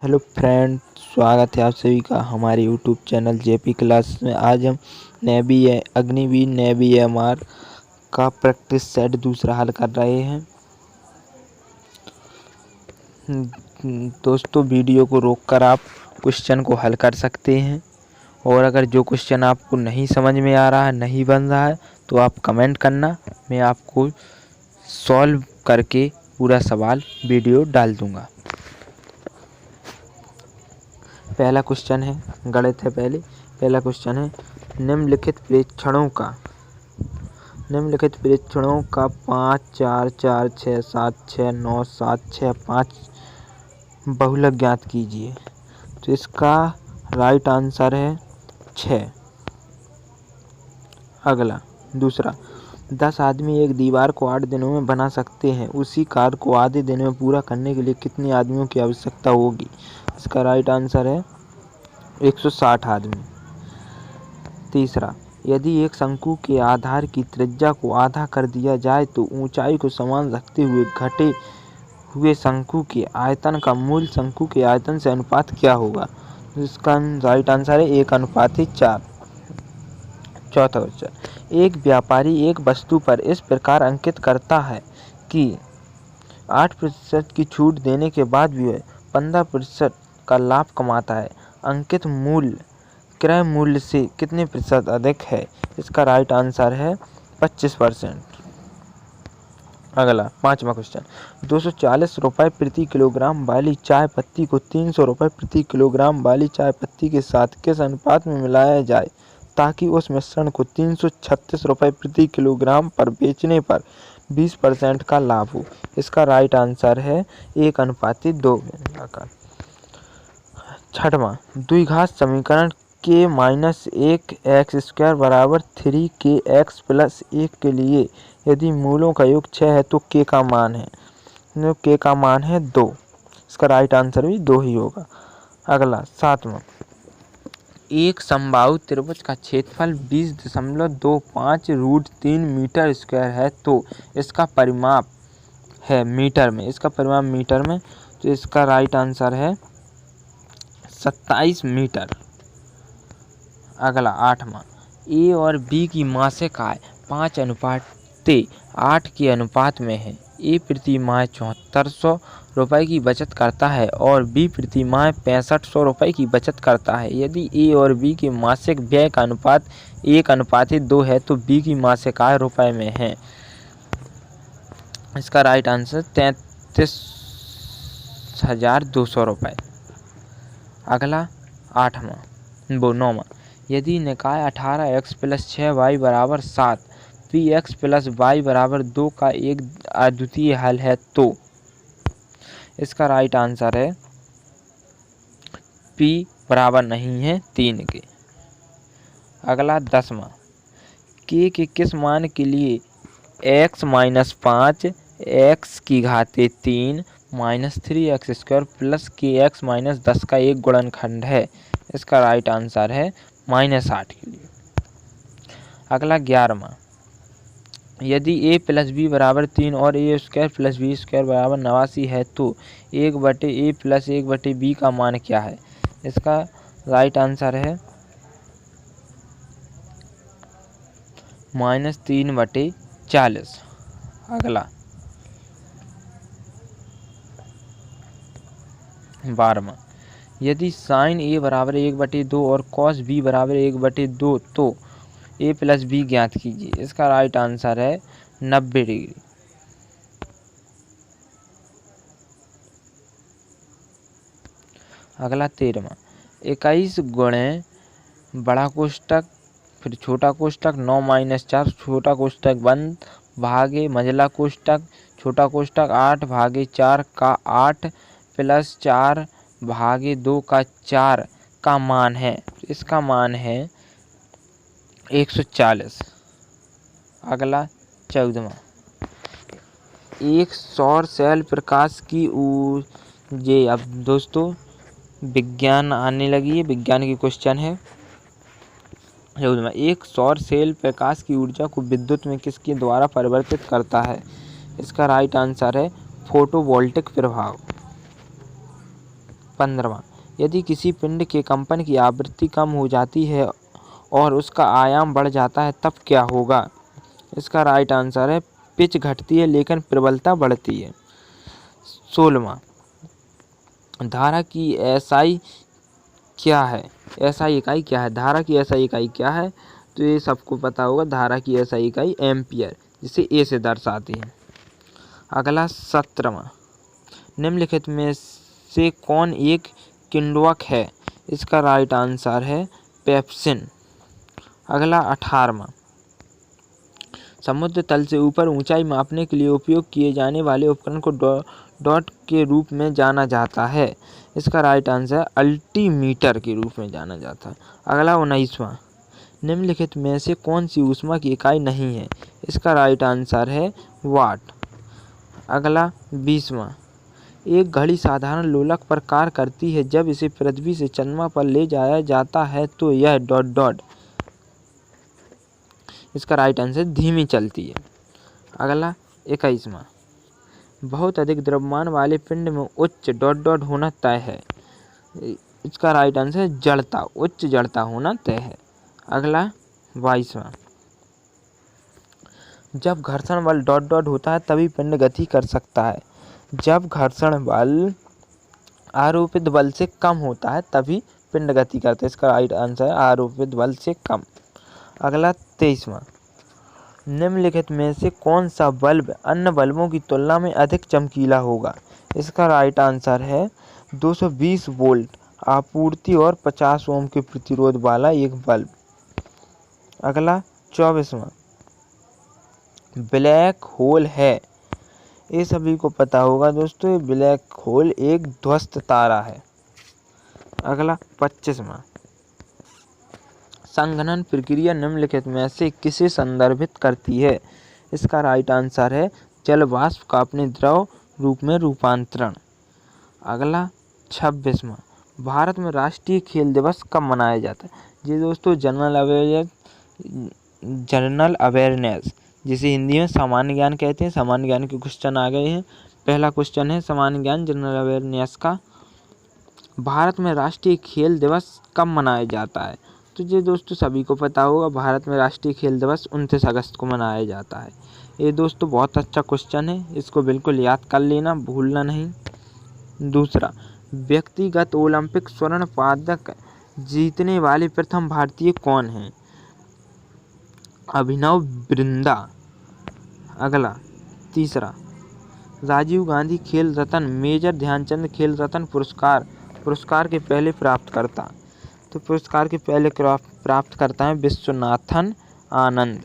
Hello friend, स्वागत है आप सभी का हमारे यूट्यूब चैनल जेपी क्लास में। आज हम अग्निवीर नेवी एमआर का प्रैक्टिस सेट दूसरा हल कर रहे हैं। दोस्तों, वीडियो को रोककर आप क्वेश्चन को हल कर सकते हैं, और अगर जो क्वेश्चन आपको नहीं समझ में आ रहा है, नहीं बन रहा है, तो आप कमेंट करना, मैं आपको सॉल्व करके पूरा सवाल वीडियो डाल दूँगा। पहला क्वेश्चन है, गणित है। पहला क्वेश्चन है, निम्नलिखित प्रेक्षणों का 5, 4, 4, 6, 7, 6, 9, 7, 6, 5 बहुलक ज्ञात कीजिए। तो इसका राइट आंसर है 6। अगला दूसरा, 10 आदमी एक दीवार को 8 दिनों में बना सकते हैं। उसी कार्य को आधे दिन में पूरा करने के लिए कितने आदमियों की आवश्यकता होगी? इसका राइट आंसर है 160 आदमी। तीसरा, यदि एक शंकु के आधार की त्रिज्या को आधा कर दिया जाए तो ऊंचाई को समान रखते हुए घटे हुए शंकु के आयतन का मूल शंकु के आयतन से अनुपात क्या होगा? इसका राइट आंसर है 1:4। चौथा क्वेश्चन, एक व्यापारी एक वस्तु पर इस प्रकार अंकित करता है कि 8% की छूट देने के बाद भी वह 15% का लाभ कमाता है। अंकित मूल्य क्रय मूल्य से कितने प्रतिशत अधिक है? इसका राइट आंसर है 25%। अगला पांचवा क्वेश्चन, 240 रुपये प्रति किलोग्राम वाली चाय पत्ती को 300 रुपये प्रति किलोग्राम वाली चाय पत्ती के साथ किस अनुपात में मिलाया जाए ताकि उस मिश्रण को 336 रुपये प्रति किलोग्राम पर बेचने पर 20% का लाभ हो? इसका राइट आंसर है 1:2। छठवां, द्विघात समीकरण k-1 बराबर 3kx प्लस 1 के लिए यदि मूलों का योग 6 है तो k का मान है 2। इसका राइट आंसर भी 2 ही होगा। अगला सातवां, एक समबाहु त्रिभुज का क्षेत्रफल 20.25√3 मीटर स्क्वायर है तो इसका परिमाप है मीटर में। तो इसका राइट आंसर है 27 मीटर। अगला आठवां, ए और बी की मासिक आय 5:8 के अनुपात में है। ए प्रति माह 7400 रुपये की बचत करता है और बी प्रति माह 6500 रुपये की बचत करता है। यदि ए और बी के मासिक व्यय का अनुपात 1:2 है तो बी की मासिक आय रुपये में है। इसका राइट आंसर 33,200 रुपये। अगला नौवां, यदि निकाय 18x प्लस 6y बराबर 7 px प्लस y बराबर 2 का एक अद्वितीय हल है तो इसका राइट आंसर है p बराबर नहीं है 3 के। अगला 10वां, k के किस मान के लिए x - 5 x की घाते 3 -3x² प्लस kx - 10 का एक गुणनखंड है? इसका राइट आंसर है -8 के लिए। अगला 11वां, यदि a प्लस b बराबर 3 और a² प्लस b² बराबर 89 है तो 1/a प्लस 1/b का मान क्या है? इसका राइट आंसर है -3/40। अगला 12वां, यदि साइन a बराबर 1/2 और कॉस b बराबर 1/2 तो a प्लस b ज्ञात कीजिए। इसका राइट आंसर है 90 डिग्री। अगला 13वां, 21 गुणे बड़ा कोष्टक फिर छोटा कोष्टक 9 - 4 छोटा कोष्टक बंद भागे मंझला कोष्टक छोटा कोष्टक 8/4 का 8 प्लस 4/2 का 4 का मान है। इसका मान है 140। अगला 14वां, एक सौर सेल प्रकाश की अब दोस्तों विज्ञान आने लगी है, विज्ञान की क्वेश्चन है। 14वां, एक सौर सेल प्रकाश की ऊर्जा को विद्युत में किसके द्वारा परिवर्तित करता है? इसका राइट आंसर है फोटोवोल्टिक प्रभाव। 15वां, यदि किसी पिंड के कंपन की आवृत्ति कम हो जाती है और उसका आयाम बढ़ जाता है तब क्या होगा? इसका राइट आंसर है पिच घटती है लेकिन प्रबलता बढ़ती है। 16वां, धारा की एसआई क्या है? एसआई इकाई क्या है? धारा की एसआई इकाई क्या है? तो ये सबको पता होगा, धारा की एसआई इकाई एम्पियर, जिसे ए से दर्शाते हैं। अगला 17वां, निम्नलिखित में से कौन एक किण्वक है? इसका राइट आंसर है पेप्सिन। अगला 18वां, समुद्र तल से ऊपर ऊंचाई मापने के लिए उपयोग किए जाने वाले उपकरण को डॉट के रूप में जाना जाता है। इसका राइट आंसर अल्टीमीटर के रूप में जाना जाता है। अगला 19वां, निम्नलिखित में से कौन सी ऊष्मा की इकाई नहीं है? इसका राइट आंसर है वाट। अगला 20वां, एक घड़ी साधारण लोलक पर कार्य करती है जब इसे पृथ्वी से चंद्रमा पर ले जाया जाता है तो यह डॉट डॉट, इसका राइट आंसर धीमी चलती है। अगला 21वां, बहुत अधिक द्रव्यमान वाले पिंड में उच्च डॉट डॉट होना तय है। इसका राइट आंसर जड़ता, उच्च जड़ता होना तय है। अगला 22वां, जब घर्षण बल डॉट डॉट होता है तभी पिंड गति कर सकता है। जब घर्षण बल आरोपित बल से कम होता है तभी पिंड गति करता है। इसका राइट आंसर है आरोपित बल से कम। अगला 23वां, निम्नलिखित में से कौन सा बल्ब अन्य बल्बों की तुलना में अधिक चमकीला होगा? इसका राइट आंसर है 220 वोल्ट आपूर्ति और 50 ओम के प्रतिरोध वाला एक बल्ब। अगला 24वां, ब्लैक होल है। ये सभी को पता होगा दोस्तों, ये ब्लैक होल एक ध्वस्त तारा है। अगला 25वां, संघनन प्रक्रिया निम्नलिखित में से किसे संदर्भित करती है? इसका राइट आंसर है जल वाष्प का अपने द्रव रूप में रूपांतरण। अगला 26वां, भारत में राष्ट्रीय खेल दिवस कब मनाया जाता है? जी दोस्तों, जनरल अवेयरनेस, जिसे हिंदी में सामान्य ज्ञान कहते हैं। सामान्य ज्ञान के क्वेश्चन आ गए हैं। पहला क्वेश्चन है सामान्य ज्ञान जनरल अवेयरनेस का, भारत में राष्ट्रीय खेल दिवस कब मनाया जाता है? तो ये दोस्तों सभी को पता होगा, भारत में राष्ट्रीय खेल दिवस 29 अगस्त को मनाया जाता है। ये दोस्तों बहुत अच्छा क्वेश्चन है, इसको बिल्कुल याद कर लेना, भूलना नहीं। दूसरा, व्यक्तिगत ओलंपिक स्वर्ण पदक जीतने वाले प्रथम भारतीय कौन हैं? अभिनव बिंद्रा। अगला 3, राजीव गांधी खेल रत्न मेजर ध्यानचंद खेल रत्न पुरस्कार के पहले प्राप्तकर्ता। तो पुरस्कार के पहले प्राप्तकर्ता हैं विश्वनाथन आनंद।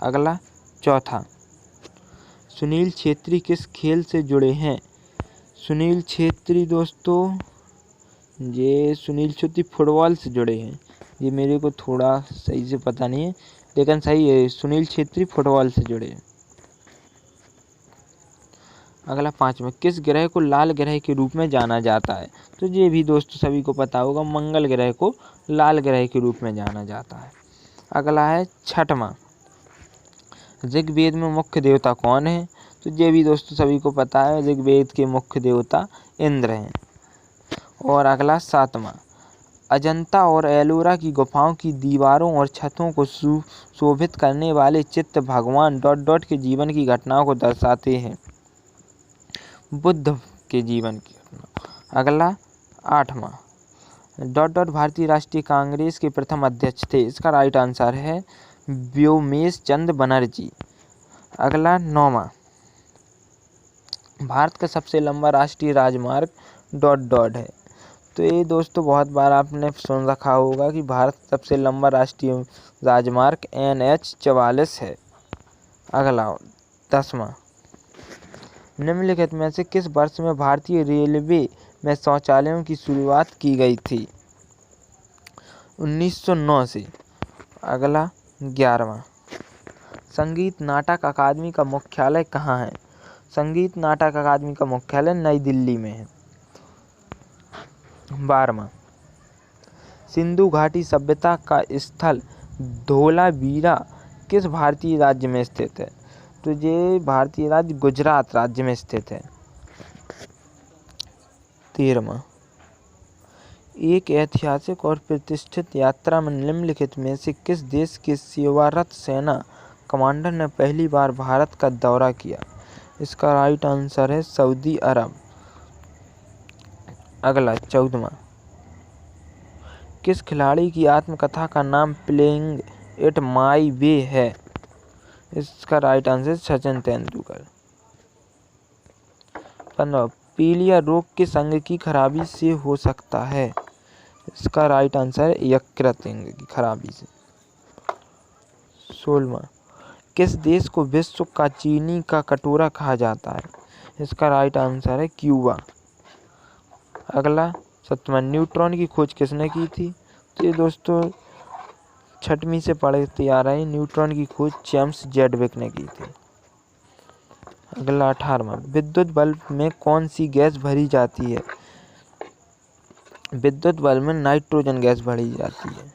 अगला 4, सुनील छेत्री किस खेल से जुड़े हैं? सुनील छेत्री दोस्तों, ये सुनील छेत्री फुटबॉल से जुड़े हैं। ये मेरे को थोड़ा सही से पता नहीं है, लेकिन सही है, सुनील छेत्री फुटबॉल से जुड़े हैं। अगला 5, किस ग्रह को लाल ग्रह के रूप में जाना जाता है? तो ये भी दोस्तों सभी को पता होगा, मंगल ग्रह को लाल ग्रह के रूप में जाना जाता है। अगला है 6, ऋग्वेद में मुख्य देवता कौन है? तो ये भी दोस्तों सभी को पता है, ऋग्वेद के मुख्य देवता इंद्र हैं। और अगला 7, अजंता और एलोरा की गुफाओं की दीवारों और छतों को सुशोभित करने वाले चित्र भगवान डॉट डॉट के जीवन की घटनाओं को दर्शाते हैं। बुद्ध के जीवन की घटना। अगला 8, डॉट डॉट भारतीय राष्ट्रीय कांग्रेस के प्रथम अध्यक्ष थे। इसका राइट आंसर है व्योमेश चंद्र बनर्जी। अगला 9, भारत का सबसे लंबा राष्ट्रीय राजमार्ग डॉट डॉट है। तो ये दोस्तों बहुत बार आपने सुन रखा होगा कि भारत का सबसे लंबा राष्ट्रीय राजमार्ग NH 44 है। अगला 10, निम्नलिखित में से किस वर्ष में भारतीय रेलवे में शौचालयों की शुरुआत की गई थी? 1909 से। अगला 11, संगीत नाटक अकादमी का मुख्यालय कहाँ है? संगीत नाटक अकादमी का मुख्यालय नई दिल्ली में है। 12, सिंधु घाटी सभ्यता का स्थल धोलावीरा किस भारतीय राज्य में स्थित है? तो ये भारतीय राज्य गुजरात राज्य में स्थित है। 13, एक ऐतिहासिक और प्रतिष्ठित यात्रा में निम्नलिखित में से किस देश के सेवारत सेना कमांडर ने पहली बार भारत का दौरा किया? इसका राइट आंसर है सऊदी अरब। अगला 14वां, किस खिलाड़ी की आत्मकथा का नाम प्लेइंग इट माई वे है? इसका राइट आंसर सचिन तेंदुलकर। 15, पीलिया रोग किस अंग की खराबी से हो सकता है? इसका राइट आंसर है यकृत अंग की खराबी से। 16वां, किस देश को विश्व का चीनी का कटोरा कहा जाता है? इसका राइट आंसर है क्यूबा। अगला 17वां, न्यूट्रॉन की खोज किसने की थी? तो ये दोस्तों 6वीं से पढ़ते आ रहे हैं, न्यूट्रॉन की खोज जेम्स चैडविक ने की थी। अगला 18वां, विद्युत बल्ब में कौन सी गैस भरी जाती है? विद्युत बल्ब में नाइट्रोजन गैस भरी जाती है।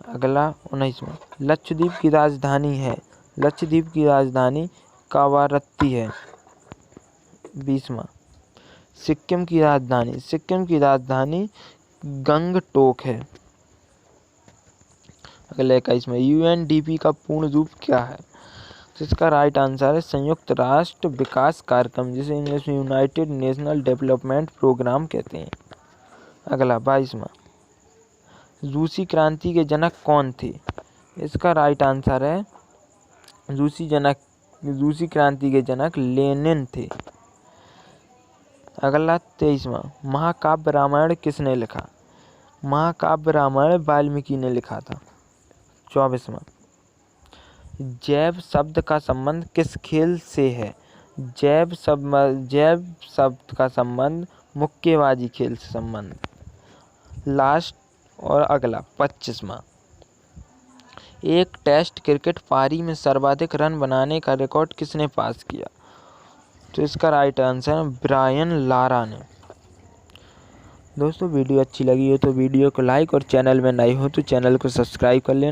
अगला 19वां, लक्षद्वीप की राजधानी है? लक्षद्वीप की राजधानी कावारत्ती है। 20वां, सिक्किम की राजधानी? सिक्किम की राजधानी गंगटोक है। अगला 21वां, यूएनडीपी का पूर्ण रूप क्या है? तो इसका राइट आंसर है संयुक्त राष्ट्र विकास कार्यक्रम, जिसे इंग्लिश में यूनाइटेड नेशनल डेवलपमेंट प्रोग्राम कहते हैं। अगला 22वां, रूसी क्रांति के जनक कौन थे? इसका राइट आंसर है रूसी क्रांति के जनक लेनिन थे। अगला 23वां, महाकाव्य रामायण किसने लिखा? महाकाव्य रामायण वाल्मीकि ने लिखा था। 24वां, जैव शब्द का संबंध किस खेल से है? जैव शब्द का संबंध मुक्केबाजी खेल से संबंध। लास्ट और अगला 25वां, एक टेस्ट क्रिकेट पारी में सर्वाधिक रन बनाने का रिकॉर्ड किसने पास किया? तो इसका राइट आंसर है ब्रायन लारा ने। दोस्तों वीडियो अच्छी लगी हो तो वीडियो को लाइक और चैनल में नए हो तो चैनल को सब्सक्राइब कर लेना।